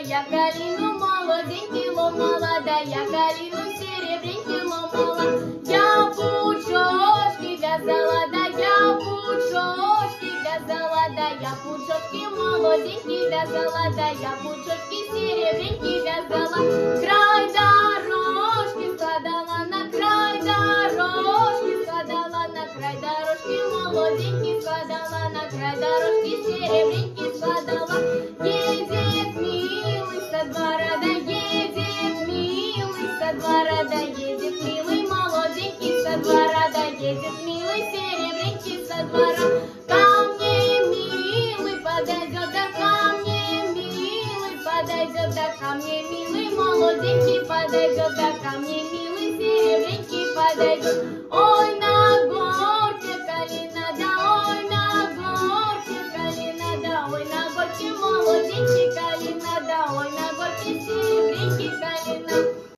Я калину молоденький ломала, да я калину серебренький ломала. Я пучочки вязала, да я пучочки вязала, да я пучочки молоденький вязала, да я пучочки серебренький вязала. Край дорожки складала, на край дорожки складала, на край дорожки молоденький складала, на край дорожки серебренький складала. Едет милый со двора, да едет милый со двора, да едет милый молоденький со двора, да едет милый серебренький со двора. Ко мне милый подойдет, да ко мне милый подойдет, да ко мне милый молоденький подойдет, да ко мне